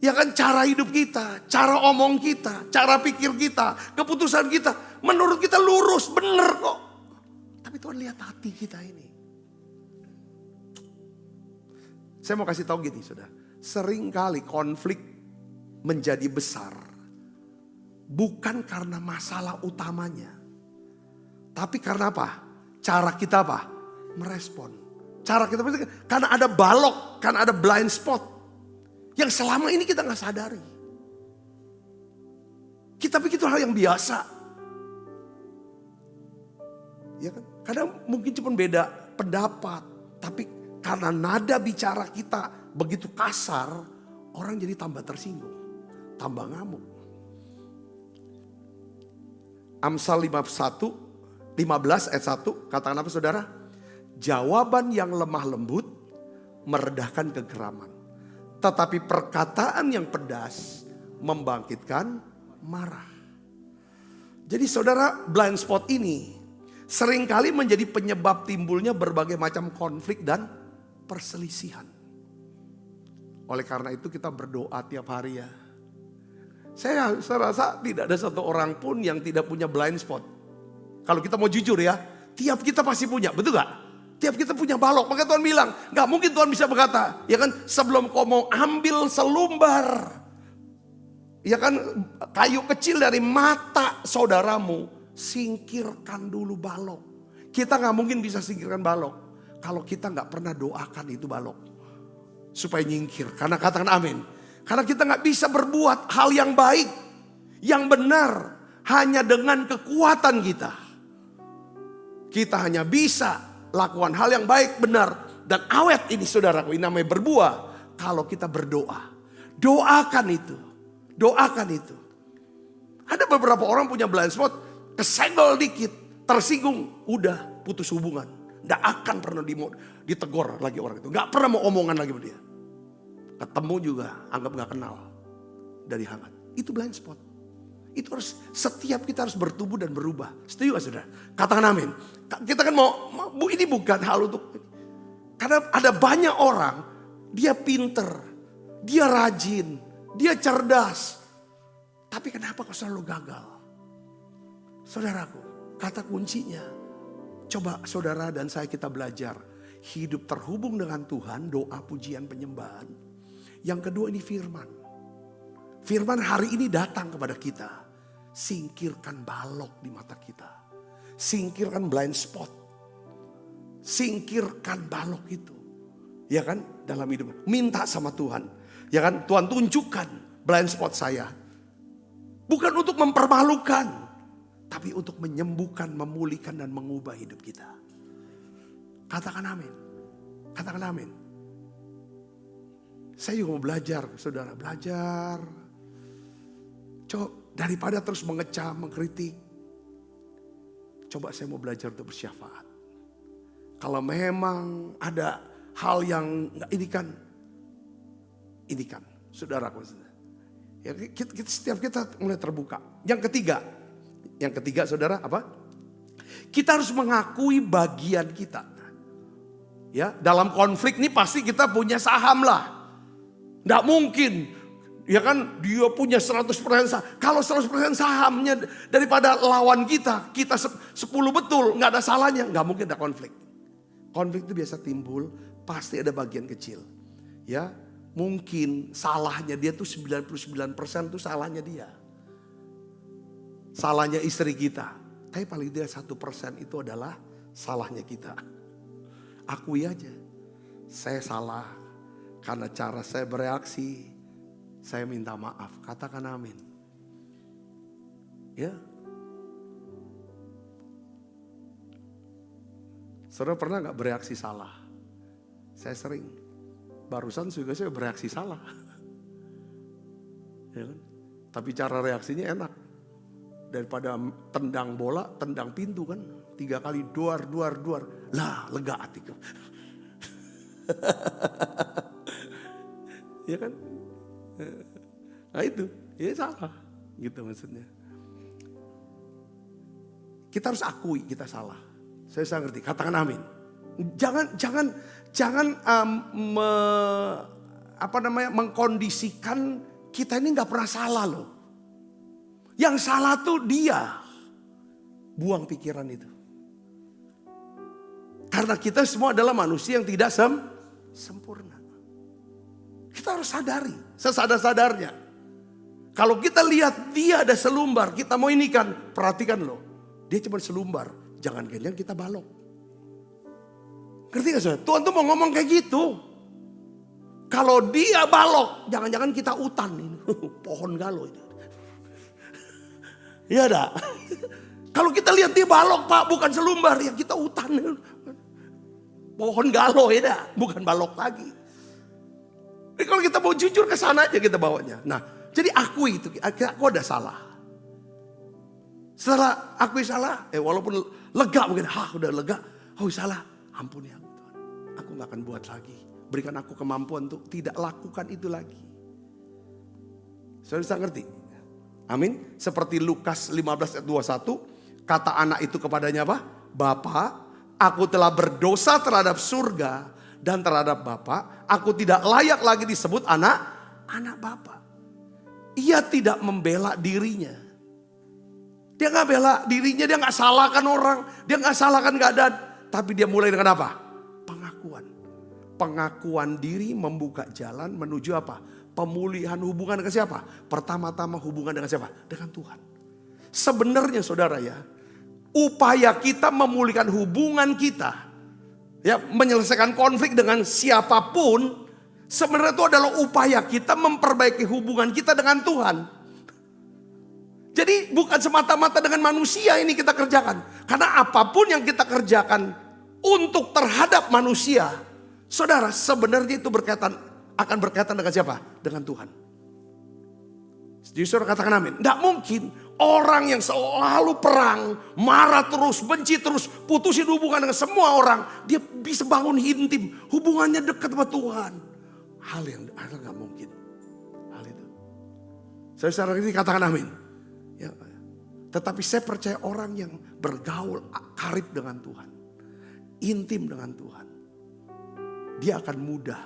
[SPEAKER 3] Ya kan cara hidup kita, cara omong kita, cara pikir kita, keputusan kita. Menurut kita lurus, benar kok. Tapi Tuhan lihat hati kita ini. Saya mau kasih tahu gini saudara. Seringkali konflik menjadi besar. Bukan karena masalah utamanya. Tapi karena apa? Cara kita apa? Merespon. Cara kita karena ada balok, karena ada blind spot. Yang selama ini kita gak sadari. Kita pikir itu hal yang biasa. Ya kan? Kadang mungkin cuma beda pendapat. Tapi karena nada bicara kita begitu kasar. Orang jadi tambah tersinggung. Tambah ngamuk. Amsal 15 ayat 1. Katakan apa saudara? Jawaban yang lemah lembut meredahkan kegeraman. Tetapi perkataan yang pedas membangkitkan marah. Jadi saudara, blind spot ini seringkali menjadi penyebab timbulnya berbagai macam konflik dan perselisihan. Oleh karena itu kita berdoa tiap hari ya. Saya rasa tidak ada satu orang pun yang tidak punya blind spot. Kalau kita mau jujur ya, tiap kita pasti punya, betul gak? Tiap kita punya balok, maka Tuhan bilang, gak mungkin Tuhan bisa berkata, ya kan, sebelum kau mau ambil selumbar, ya kan, kayu kecil dari mata saudaramu, singkirkan dulu balok. Kita gak mungkin bisa singkirkan balok, kalau kita gak pernah doakan itu balok, supaya nyingkir. Karena katakan amin. Karena kita gak bisa berbuat hal yang baik, yang benar, hanya dengan kekuatan kita. Kita hanya bisa lakukan hal yang baik, benar, dan awet ini saudaraku, ini namanya berbuah. Kalau kita berdoa, doakan itu, doakan itu. Ada beberapa orang punya blind spot, kesenggol dikit, tersinggung, udah putus hubungan. Nggak akan pernah ditegur lagi orang itu. Nggak pernah mau omongan lagi sama dia. Ketemu juga anggap nggak kenal. Dari hangat. Itu blind spot. Itu harus, setiap kita harus bertumbuh dan berubah. Setuju gak saudara? Katakan amin. Kita kan ini bukan hal untuk, karena ada banyak orang, dia pinter, dia rajin, dia cerdas. Tapi kenapa kau selalu gagal? Saudaraku, kata kuncinya, coba saudara dan saya kita belajar. Hidup terhubung dengan Tuhan, doa, pujian, penyembahan. Yang kedua ini firman. Firman hari ini datang kepada kita. Singkirkan balok di mata kita. Singkirkan blind spot. Singkirkan balok itu. Ya kan? Dalam hidup. Minta sama Tuhan. Ya kan? Tuhan tunjukkan blind spot saya. Bukan untuk mempermalukan. Tapi untuk menyembuhkan, memulihkan dan mengubah hidup kita. Katakan amin. Katakan amin. Saya juga mau belajar, saudara. Belajar. Coba. Daripada terus mengecam, mengkritik. Coba saya mau belajar untuk bersyafaat. Kalau memang ada hal yang ini kan, saudaraku. Ya, setiap kita mulai terbuka. Yang ketiga saudara apa? Kita harus mengakui bagian kita. Ya, dalam konflik ini pasti kita punya saham lah. Nggak mungkin. Ya kan, dia punya 100% saham. Kalau 100% sahamnya daripada lawan kita 10 betul, nggak ada salahnya, nggak mungkin ada konflik. Konflik itu biasa timbul, pasti ada bagian kecil. Ya, mungkin salahnya dia tuh 99% tuh salahnya dia. Salahnya istri kita. Tapi paling tidak 1% itu adalah salahnya kita. Akui aja, saya salah karena cara saya bereaksi. Saya minta maaf, katakan amin. Ya. Saudara pernah gak bereaksi salah? Saya sering. Barusan juga saya bereaksi salah. Ya kan? Tapi cara reaksinya enak. Daripada tendang bola, tendang pintu kan. 3 kali duar. Lah, lega hatiku. Ya kan? Nah itu, ya salah. Gitu maksudnya. Kita harus akui kita salah. Saya ngerti, katakan amin. Jangan mengkondisikan kita ini nggak pernah salah loh. Yang salah tuh dia. Buang pikiran itu. Karena kita semua adalah manusia yang tidak sempurna. Kita harus sadari, sesadar-sadarnya. Kalau kita lihat dia ada selumbar, kita mau ini kan, perhatikan loh. Dia cuma selumbar, jangan-jangan kita balok. Ngerti gak saudara? Tuhan tuh mau ngomong kayak gitu. Kalau dia balok, jangan-jangan kita utan ini. Pohon galau itu. Iya dah. Kalau kita lihat dia balok pak, bukan selumbar, ya kita utan. Pohon galau ya dah, bukan balok lagi. Jadi kalau kita mau jujur ke sana aja kita bawanya. Nah, jadi akui itu, aku ada salah. Setelah akui salah, walaupun lega mungkin, udah lega, salah, ampuni aku Tuhan. Aku gak akan buat lagi. Berikan aku kemampuan untuk tidak lakukan itu lagi. Saudara bisa ngerti? Amin. Seperti Lukas 15 ayat 21, kata anak itu kepadanya apa? Bapa, aku telah berdosa terhadap surga dan terhadap Bapa, aku tidak layak lagi disebut anak Bapa. Ia tidak membela dirinya. Dia gak bela dirinya, dia gak salahkan orang, dia gak salahkan keadaan. Tapi dia mulai dengan apa? Pengakuan. Pengakuan diri membuka jalan menuju apa? Pemulihan hubungan dengan siapa? Pertama-tama hubungan dengan siapa? Dengan Tuhan. Sebenarnya saudara ya, upaya kita memulihkan hubungan kita, ya, menyelesaikan konflik dengan siapapun, sebenarnya itu adalah upaya kita memperbaiki hubungan kita dengan Tuhan. Jadi bukan semata-mata dengan manusia ini kita kerjakan. Karena apapun yang kita kerjakan untuk terhadap manusia, saudara, sebenarnya itu akan berkaitan dengan siapa? Dengan Tuhan. Jadi saudara katakan amin. Tidak mungkin orang yang selalu perang, marah terus, benci terus, putusin hubungan dengan semua orang. Dia bisa bangun intim, hubungannya dekat sama Tuhan. Hal yang gak mungkin. Hal itu. Saudara ini katakan amin. Ya. Tetapi saya percaya orang yang bergaul karib dengan Tuhan. Intim dengan Tuhan. Dia akan mudah.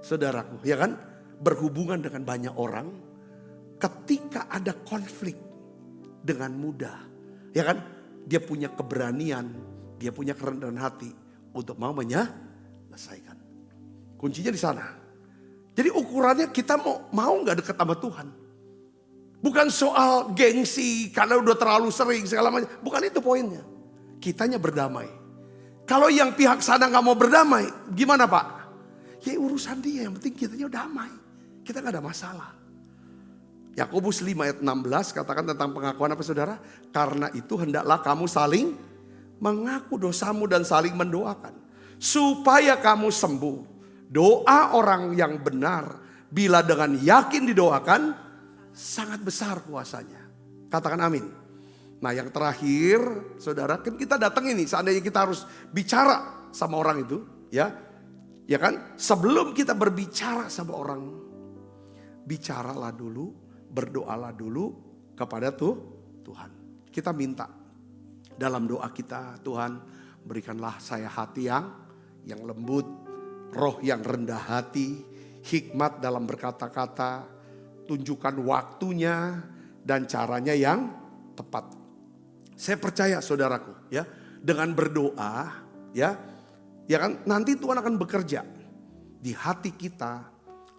[SPEAKER 3] Saudaraku, ya kan? Berhubungan dengan banyak orang. Ketika ada konflik dengan mudah, ya kan? Dia punya keberanian, dia punya kerendahan hati untuk mau menyelesaikan. Kuncinya di sana. Jadi ukurannya kita mau nggak dekat sama Tuhan. Bukan soal gengsi karena udah terlalu sering segala macam. Bukan itu poinnya. Kitanya berdamai. Kalau yang pihak sana nggak mau berdamai, gimana Pak? Ya urusan dia. Yang penting kitanya damai. Kita nggak ada masalah. Yakobus 5 ayat 16 katakan tentang pengakuan apa saudara? Karena itu hendaklah kamu saling mengaku dosamu dan saling mendoakan. Supaya kamu sembuh. Doa orang yang benar bila dengan yakin didoakan sangat besar kuasanya. Katakan amin. Nah yang terakhir saudara, kan kita datang ini seandainya kita harus bicara sama orang itu. Ya kan? Sebelum kita berbicara sama orang, bicaralah dulu. Berdoalah dulu kepada Tuhan. Kita minta dalam doa kita, Tuhan berikanlah saya hati yang lembut, roh yang rendah hati, hikmat dalam berkata-kata, tunjukkan waktunya dan caranya yang tepat. Saya percaya saudaraku, ya, dengan berdoa, ya kan nanti Tuhan akan bekerja di hati kita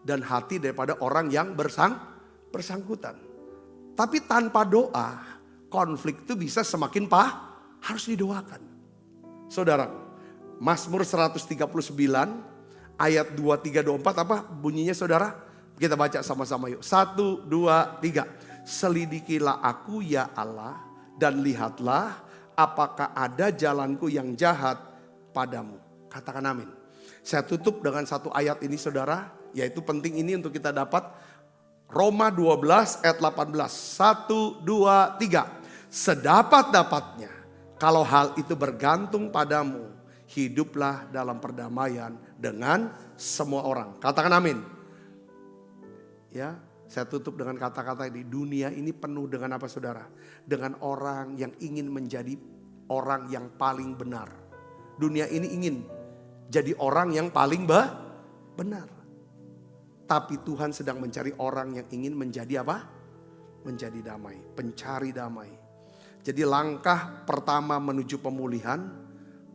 [SPEAKER 3] dan hati daripada orang yang bersangkutan. Tapi tanpa doa, konflik itu bisa semakin harus didoakan. Saudara, Mazmur 139 ayat 23, 24 apa bunyinya saudara? Kita baca sama-sama yuk. 1, 2, 3. Selidikilah aku ya Allah dan lihatlah apakah ada jalanku yang jahat padamu. Katakan amin. Saya tutup dengan satu ayat ini saudara, yaitu penting ini untuk kita dapat. Roma 12 ayat 18. 1, 2, 3. Sedapat-dapatnya kalau hal itu bergantung padamu, hiduplah dalam perdamaian dengan semua orang. Katakan amin. Ya, saya tutup dengan kata-kata ini. Dunia ini penuh dengan apa saudara? Dengan orang yang ingin menjadi orang yang paling benar. Dunia ini ingin jadi orang yang paling benar. Tapi Tuhan sedang mencari orang yang ingin menjadi apa? Menjadi damai, pencari damai. Jadi langkah pertama menuju pemulihan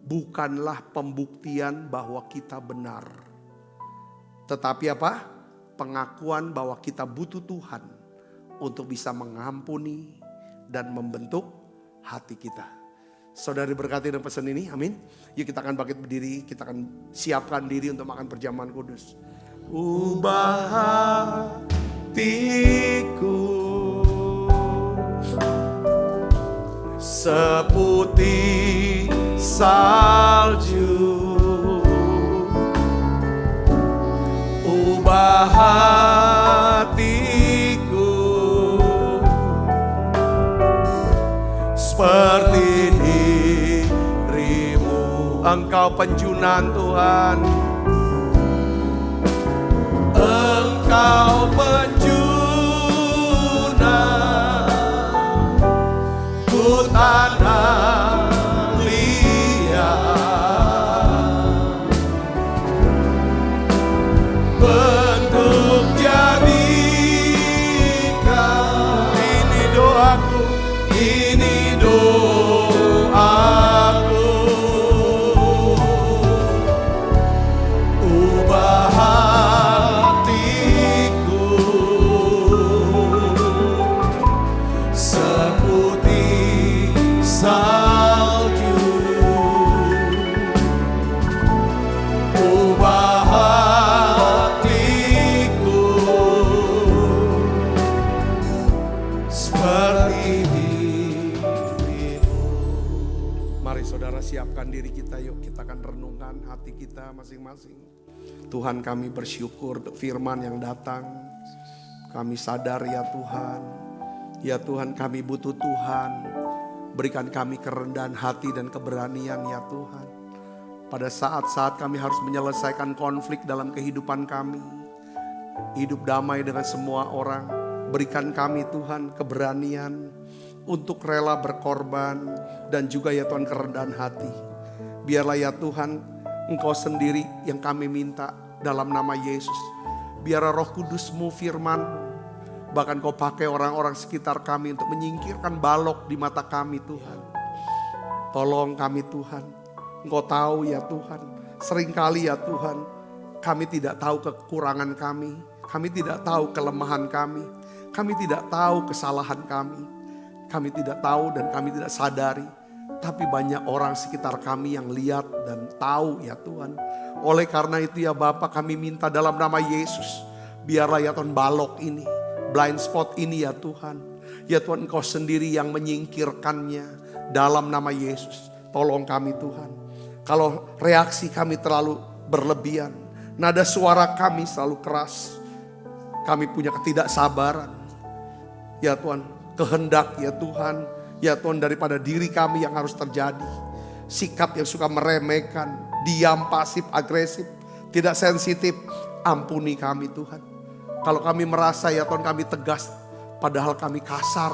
[SPEAKER 3] bukanlah pembuktian bahwa kita benar. Tetapi apa? Pengakuan bahwa kita butuh Tuhan untuk bisa mengampuni dan membentuk hati kita. Saudari berkati dengan pesan ini, amin. Yuk kita akan bangkit berdiri, kita akan siapkan diri untuk makan perjamuan kudus. Ubah hatiku seputih salju, ubah hatiku seperti dirimu. Engkau penjunan Tuhan, Engkau penjunan, ku tanah liat, bentuk jadikan. Ini doaku, ini doaku. Ubah salju, ubah hatiku seperti dirimu. Mari saudara siapkan diri kita, yuk kita akan renungkan hati kita masing-masing. Tuhan kami bersyukur untuk firman yang datang. Kami sadar ya Tuhan. Ya Tuhan, kami butuh Tuhan. Berikan kami kerendahan hati dan keberanian ya Tuhan. Pada saat-saat kami harus menyelesaikan konflik dalam kehidupan kami. Hidup damai dengan semua orang. Berikan kami Tuhan keberanian untuk rela berkorban. Dan juga ya Tuhan kerendahan hati. Biarlah ya Tuhan, Engkau sendiri yang kami minta dalam nama Yesus. Biarlah Roh Kudus-Mu, firman-Mu, bahkan Kau pakai orang-orang sekitar kami untuk menyingkirkan balok di mata kami Tuhan. Tolong kami Tuhan. Engkau tahu ya Tuhan. Seringkali ya Tuhan, kami tidak tahu kekurangan kami. Kami tidak tahu kelemahan kami. Kami tidak tahu kesalahan kami. Kami tidak tahu dan kami tidak sadari. Tapi banyak orang sekitar kami yang lihat dan tahu ya Tuhan. Oleh karena itu ya Bapa, kami minta dalam nama Yesus. Biarlah ya Tuhan balok ini, blind spot ini ya Tuhan. Ya Tuhan, Engkau sendiri yang menyingkirkannya dalam nama Yesus. Tolong kami Tuhan. Kalau reaksi kami terlalu berlebihan, nada suara kami selalu keras, kami punya ketidaksabaran. Ya Tuhan, kehendak ya Tuhan. Ya Tuhan, daripada diri kami yang harus terjadi. Sikap yang suka meremehkan, diam, pasif, agresif, tidak sensitif. Ampuni kami Tuhan. Kalau kami merasa ya Tuhan kami tegas, padahal kami kasar,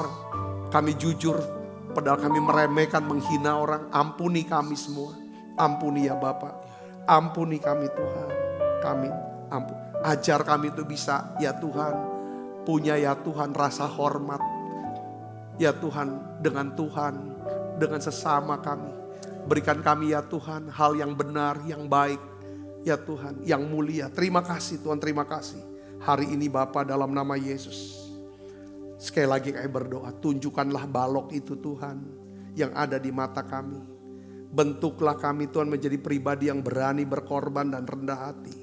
[SPEAKER 3] kami jujur, padahal kami meremehkan, menghina orang. Ampuni kami semua. Ampuni ya Bapa. Ampuni kami Tuhan. Kami ampun. Ajar kami itu bisa ya Tuhan, punya ya Tuhan rasa hormat. Ya Tuhan, dengan sesama kami. Berikan kami ya Tuhan hal yang benar, yang baik. Ya Tuhan, yang mulia. Terima kasih Tuhan, terima kasih. Hari ini Bapa dalam nama Yesus. Sekali lagi kami berdoa, tunjukkanlah balok itu Tuhan yang ada di mata kami. Bentuklah kami Tuhan menjadi pribadi yang berani berkorban dan rendah hati.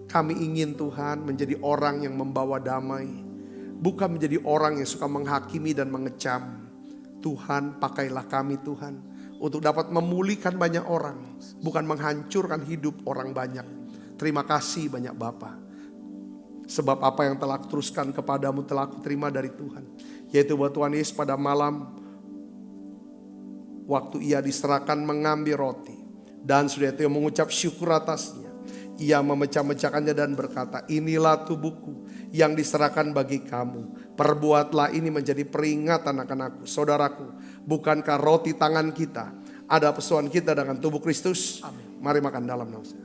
[SPEAKER 3] Kami ingin Tuhan menjadi orang yang membawa damai. Bukan menjadi orang yang suka menghakimi dan mengecam. Tuhan, pakailah kami Tuhan untuk dapat memulihkan banyak orang. Bukan menghancurkan hidup orang banyak. Terima kasih banyak Bapa. Sebab apa yang telah teruskan kepadamu telah aku terima dari Tuhan. Yaitu bahwa Tuhan Yesus pada malam waktu ia diserahkan mengambil roti. Dan sudah itu mengucap syukur atasnya. Ia memecah-mecahkannya dan berkata, inilah tubuhku yang diserahkan bagi kamu. Perbuatlah ini menjadi peringatan akan aku. Saudaraku, bukankah roti tangan kita ada pesuan kita dengan tubuh Kristus? Amin. Mari makan dalam nama saya.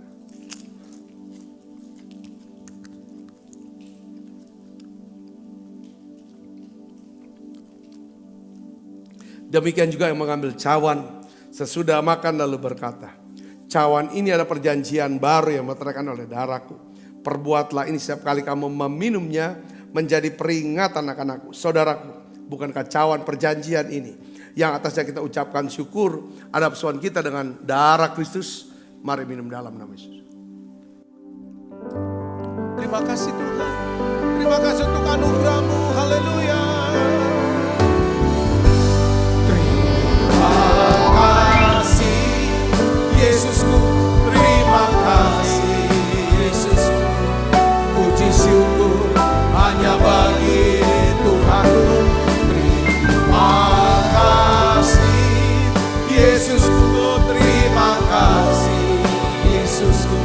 [SPEAKER 3] Demikian juga yang mengambil cawan sesudah makan lalu berkata, cawan ini ada perjanjian baru yang meteraikan oleh darahku. Perbuatlah ini setiap kali kamu meminumnya menjadi peringatan akan aku. Saudaraku, bukankah cawan perjanjian ini yang atasnya kita ucapkan syukur ada persoalan kita dengan darah Kristus? Mari minum dalam nama Yesus.
[SPEAKER 2] Terima kasih Tuhan. Terima kasih untuk anugerah-Mu. Haleluya.
[SPEAKER 4] Yesusku, terima kasih Yesusku, puji syukur hanya bagi Tuhanku. Terima kasih Yesusku, terima kasih Yesusku,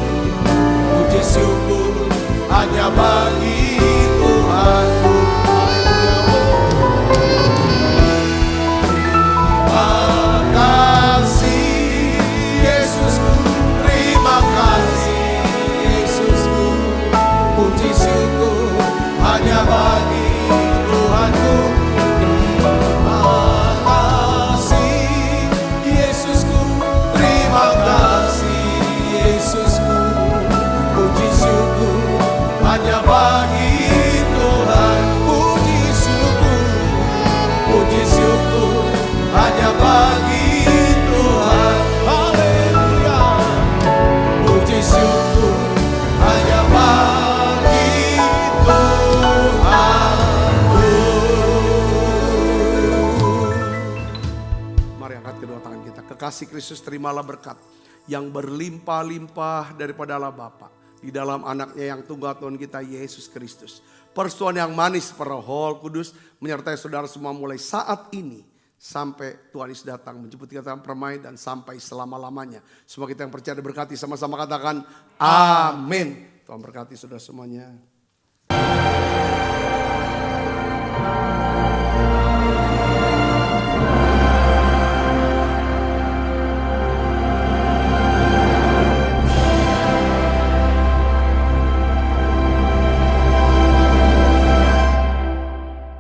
[SPEAKER 4] puji syukur hanya bagi Tuhanku. Hanya bagi Tuhanku. Terima kasih Yesusku, terima kasih Yesusku, puji syukur hanya bagi Tuhan. Puji syukur hanya bagi Tuhan. Haleluya. Puji syukur hanya bagi
[SPEAKER 3] Kekasih Kristus, terimalah berkat yang berlimpah-limpah daripada Allah Bapa Di dalam anaknya yang tunggal Tuhan kita Yesus Kristus. Persetujuan yang manis para Roh Kudus menyertai saudara semua mulai saat ini sampai Tuhan Yesus datang menjemput kita dalam permai dan sampai selama-lamanya. Semua kita yang percaya diberkati sama-sama katakan amin. Tuhan berkati saudara semuanya.